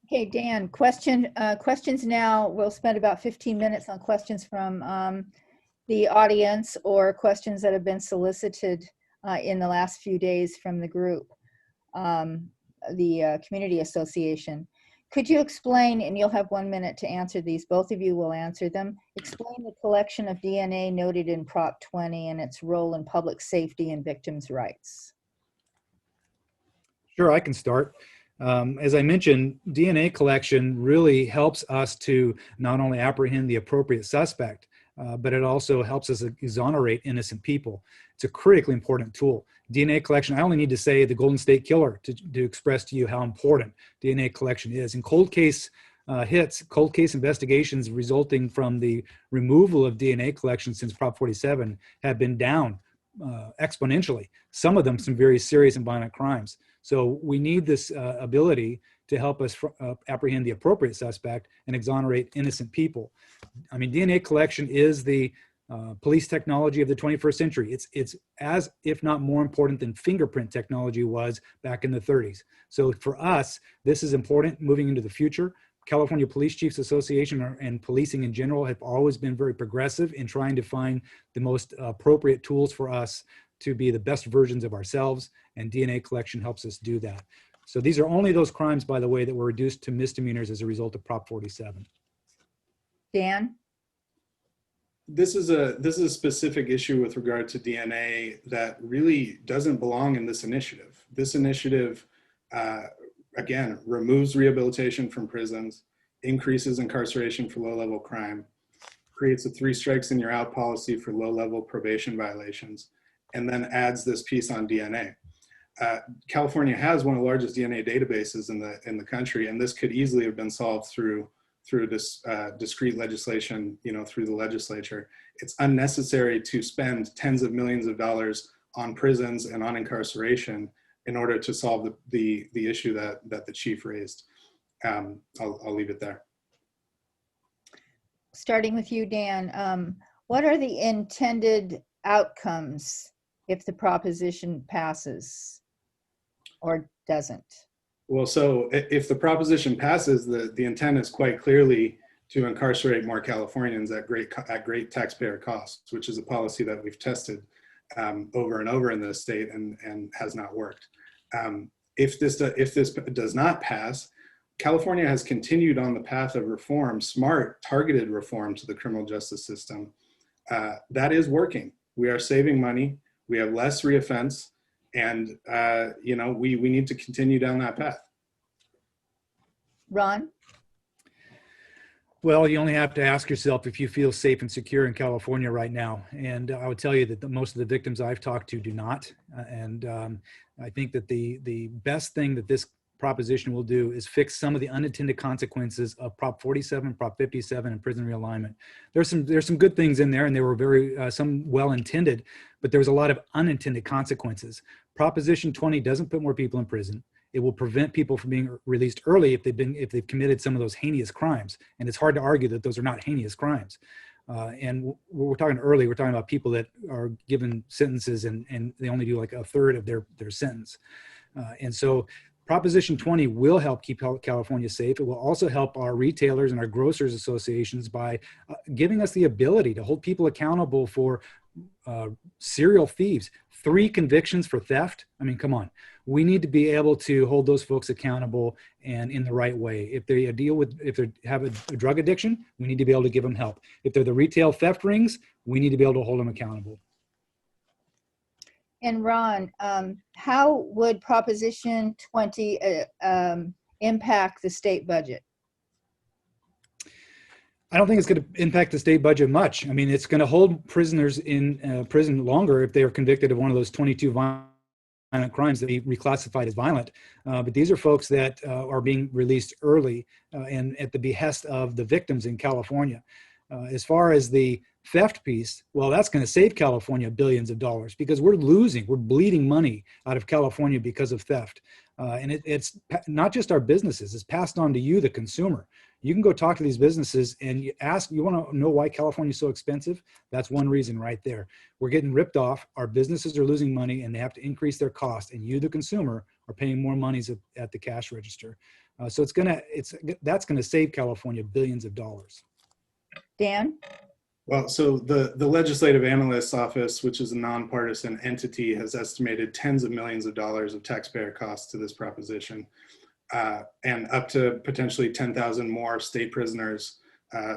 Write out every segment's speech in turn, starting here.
Okay, Dan, questions now. We'll spend about 15 minutes on questions from the audience or questions that have been solicited in the last few days from the group, the Community Association. Could you explain, and you'll have 1 minute to answer these, both of you will answer them, explain the collection of DNA noted in Prop 20 and its role in public safety and victims' rights? Sure, I can start. As I mentioned, DNA collection really helps us to not only apprehend the appropriate suspect, but it also helps us exonerate innocent people. It's a critically important tool. DNA collection, I only need to say the Golden State Killer to express to you how important DNA collection is. In cold case cold case investigations resulting from the removal of DNA collection since Prop 47 have been down exponentially. Some of them some very serious and violent crimes. So we need this ability to help us apprehend the appropriate suspect and exonerate innocent people. I mean, DNA collection is the police technology of the 21st century. It's as, if not more important than fingerprint technology was back in the 30s. So for us, this is important moving into the future. California Police Chiefs Association and policing in general have always been very progressive in trying to find the most appropriate tools for us to be the best versions of ourselves, and DNA collection helps us do that. So these are only those crimes, by the way, that were reduced to misdemeanors as a result of Prop 47. Dan? This is a specific issue with regard to DNA that really doesn't belong in this initiative. This initiative, again, removes rehabilitation from prisons, increases incarceration for low-level crime, creates a 3 strikes and you're out policy for low-level probation violations, and then adds this piece on DNA. California has one of the largest DNA databases in the country, and this could easily have been solved through this discrete legislation, through the legislature. It's unnecessary to spend tens of millions of dollars on prisons and on incarceration in order to solve the issue that the chief raised. I'll leave it there. Starting with you, Dan, what are the intended outcomes if the proposition passes or doesn't? Well, so if the proposition passes, the intent is quite clearly to incarcerate more Californians at great taxpayer costs, which is a policy that we've tested over and over in the state and has not worked. If this does not pass, California has continued on the path of reform, smart, targeted reform to the criminal justice system. That is working. We are saving money. We have less reoffense, and we need to continue down that path. Ron? Well, you only have to ask yourself if you feel safe and secure in California right now. And I would tell you that most of the victims I've talked to do not. I think that the best thing that this proposition will do is fix some of the unintended consequences of Prop 47, Prop 57, and prison realignment. There's some good things in there, and they were very some well-intended, but there was a lot of unintended consequences. Proposition 20 doesn't put more people in prison. It will prevent people from being released early if they've committed some of those heinous crimes, and it's hard to argue that those are not heinous crimes. And we're talking early. We're talking about people that are given sentences and they only do like a third of their sentence, and so Proposition 20 will help keep California safe. It will also help our retailers and our grocers associations by giving us the ability to hold people accountable for serial thieves. 3 convictions for theft. I mean, come on. We need to be able to hold those folks accountable and in the right way. If they have a drug addiction, we need to be able to give them help. If they're the retail theft rings, we need to be able to hold them accountable. And Ron, how would Proposition 20 impact the state budget? I don't think it's going to impact the state budget much. I mean, it's going to hold prisoners in prison longer if they are convicted of one of those 22 violent crimes that we reclassified as violent. But these are folks that are being released early and at the behest of the victims in California. As far as the theft piece, well, that's going to save California billions of dollars because we're bleeding money out of California because of theft. And it's not just our businesses, it's passed on to you, the consumer. You can go talk to these businesses and you want to know why California is so expensive? That's one reason right there. We're getting ripped off. Our businesses are losing money and they have to increase their cost. And you, the consumer, are paying more monies at the cash register. So that's gonna save California billions of dollars. Dan? Well, so the Legislative Analyst's Office, which is a nonpartisan entity, has estimated tens of millions of dollars of taxpayer costs to this proposition, and up to potentially 10,000 more state prisoners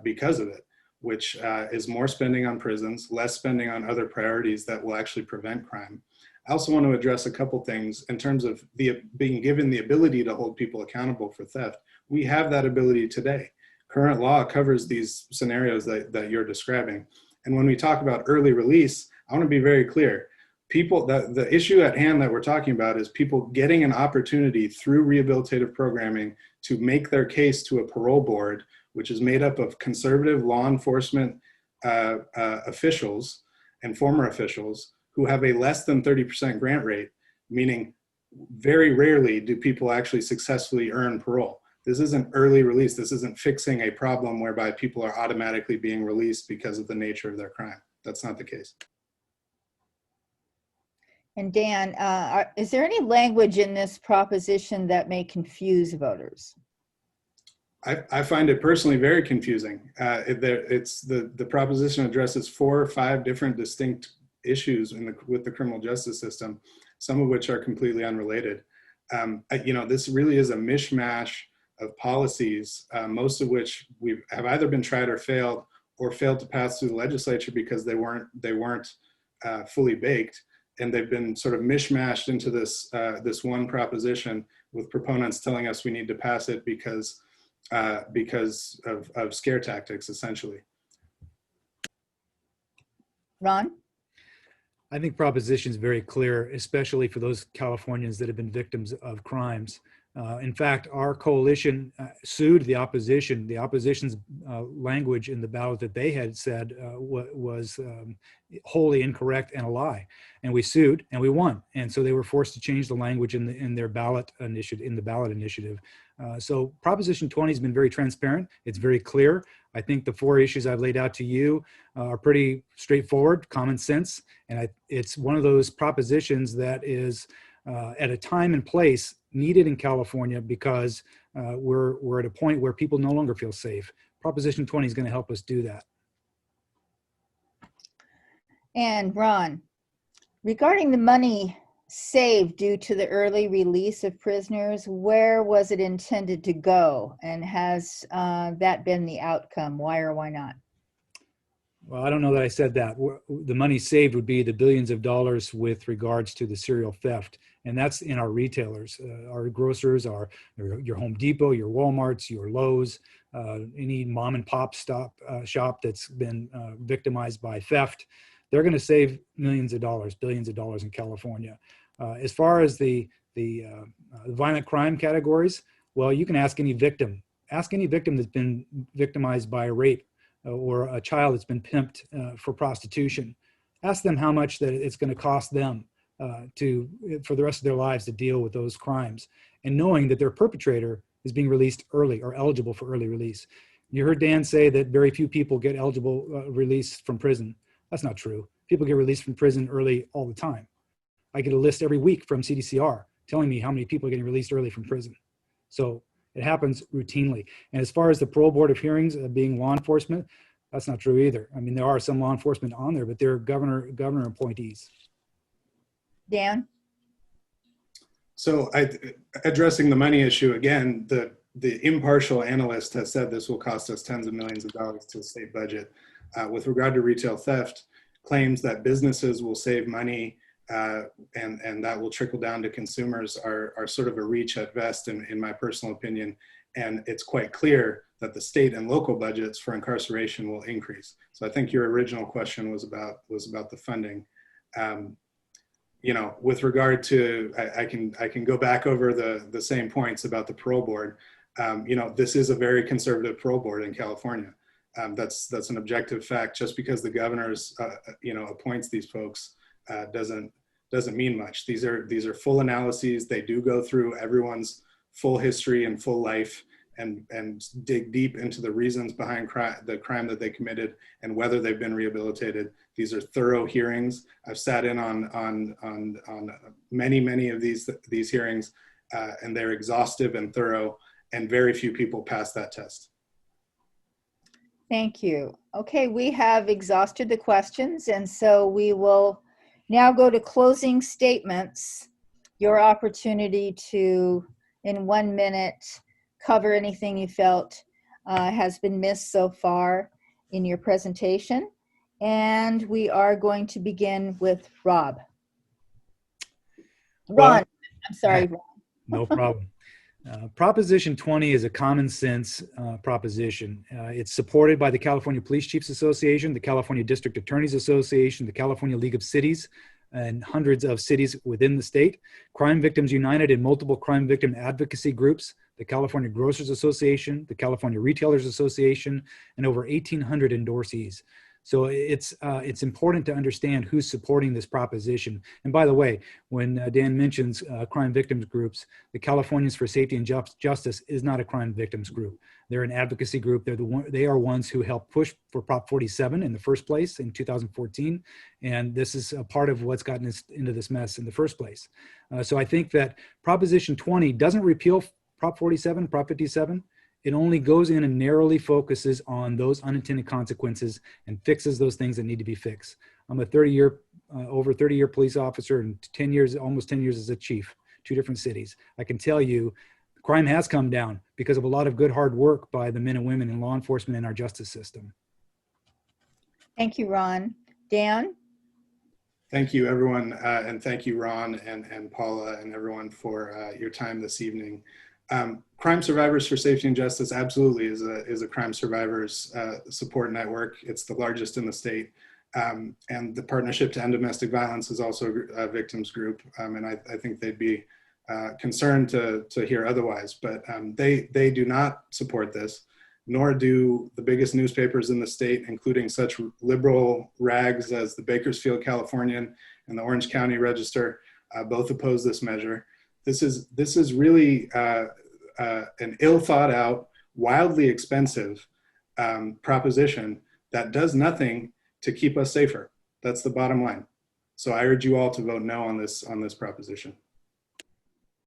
because of it, which is more spending on prisons, less spending on other priorities that will actually prevent crime. I also want to address a couple things in terms of being given the ability to hold people accountable for theft. We have that ability today. Current law covers these scenarios that you're describing. And when we talk about early release, I want to be very clear. The issue at hand that we're talking about is people getting an opportunity through rehabilitative programming to make their case to a parole board, which is made up of conservative law enforcement officials and former officials who have a less than 30% grant rate, meaning very rarely do people actually successfully earn parole. This isn't early release. This isn't fixing a problem whereby people are automatically being released because of the nature of their crime. That's not the case. And Dan, is there any language in this proposition that may confuse voters? I find it personally very confusing. The proposition addresses 4 or 5 different distinct issues with the criminal justice system, some of which are completely unrelated. This really is a mishmash of policies, most of which have either been tried or failed to pass through the legislature because they weren't fully baked, and they've been sort of mishmashed into this one proposition, with proponents telling us we need to pass it because of scare tactics, essentially. Ron? I think proposition is very clear, especially for those Californians that have been victims of crimes. In fact, our coalition sued the opposition. The opposition's language in the ballot that they had said was wholly incorrect and a lie. And we sued and we won. And so they were forced to change the language in their ballot initiative. So Proposition 20 has been very transparent. It's very clear. I think the 4 issues I've laid out to you are pretty straightforward, common sense. And it's one of those propositions that is at a time and place needed in California because we're at a point where people no longer feel safe. Proposition 20 is going to help us do that. And Ron, regarding the money saved due to the early release of prisoners, where was it intended to go? And has that been the outcome? Why or why not? Well, I don't know that I said that. The money saved would be the billions of dollars with regards to the serial theft. And that's in our retailers, our grocers, your Home Depot, your Walmarts, your Lowe's, any mom and pop shop that's been victimized by theft. They're going to save millions of dollars, billions of dollars in California. As far as the violent crime categories, well, you can ask any victim. Ask any victim that's been victimized by a rape or a child that's been pimped for prostitution. Ask them how much that it's going to cost them for the rest of their lives to deal with those crimes, and knowing that their perpetrator is being released early or eligible for early release. You heard Dan say that very few people get eligible release from prison. That's not true. People get released from prison early all the time. I get a list every week from CDCR telling me how many people are getting released early from prison. So it happens routinely. And as far as the Parole Board of Hearings being law enforcement, that's not true either. I mean, there are some law enforcement on there, but they're governor appointees. Dan? So addressing the money issue again, the impartial analyst has said this will cost us tens of millions of dollars to the state budget. With regard to retail theft, claims that businesses will save money and that will trickle down to consumers are sort of a reach at best, in my personal opinion. And it's quite clear that the state and local budgets for incarceration will increase. So I think your original question was about the funding. With regard to, I can go back over the same points about the parole board. This is a very conservative parole board in California. That's an objective fact. Just because the governor's appoints these folks doesn't mean much. These are full analyses. They do go through everyone's full history and full life and dig deep into the reasons behind the crime that they committed and whether they've been rehabilitated. These are thorough hearings. I've sat in on many of these hearings, and they're exhaustive and thorough. and very few people pass that test. Thank you. Okay, we have exhausted the questions, and so we will now go to closing statements. Your opportunity to, in 1 minute, cover anything you felt has been missed so far in your presentation. And we are going to begin with Rob. Ron, Well, I'm sorry, Ron. No problem. Proposition 20 is a common sense proposition. It's supported by the California Police Chiefs Association, the California District Attorneys Association, the California League of Cities, and hundreds of cities within the state. Crime Victims United and multiple crime victim advocacy groups, the California Grocers Association, the California Retailers Association, and over 1,800 endorsees. So it's important to understand who's supporting this proposition. And by the way, when Dan mentions crime victims groups, the Californians for Safety and Justice is not a crime victims group. They're an advocacy group. They are ones who helped push for Prop 47 in the first place in 2014. And this is a part of what's gotten us into this mess in the first place. So I think that Proposition 20 doesn't repeal Prop 47, Prop 57. It only goes in and narrowly focuses on those unintended consequences and fixes those things that need to be fixed. I'm a over 30-year police officer and 10 years, almost 10 years as a chief, 2 different cities. I can tell you crime has come down because of a lot of good hard work by the men and women in law enforcement and our justice system. Thank you, Ron. Dan? Thank you, everyone. And thank you, Ron and Paula and everyone for your time this evening. Crime Survivors for Safety and Justice absolutely is a crime survivors support network. It's the largest in the state. And the Partnership to End Domestic Violence is also a victims group. And I think they'd be concerned to hear otherwise, but they do not support this, nor do the biggest newspapers in the state, including such liberal rags as the Bakersfield Californian and the Orange County Register. Both oppose this measure. This is really an ill thought out, wildly expensive proposition that does nothing to keep us safer. That's the bottom line. So I urge you all to vote no on this proposition.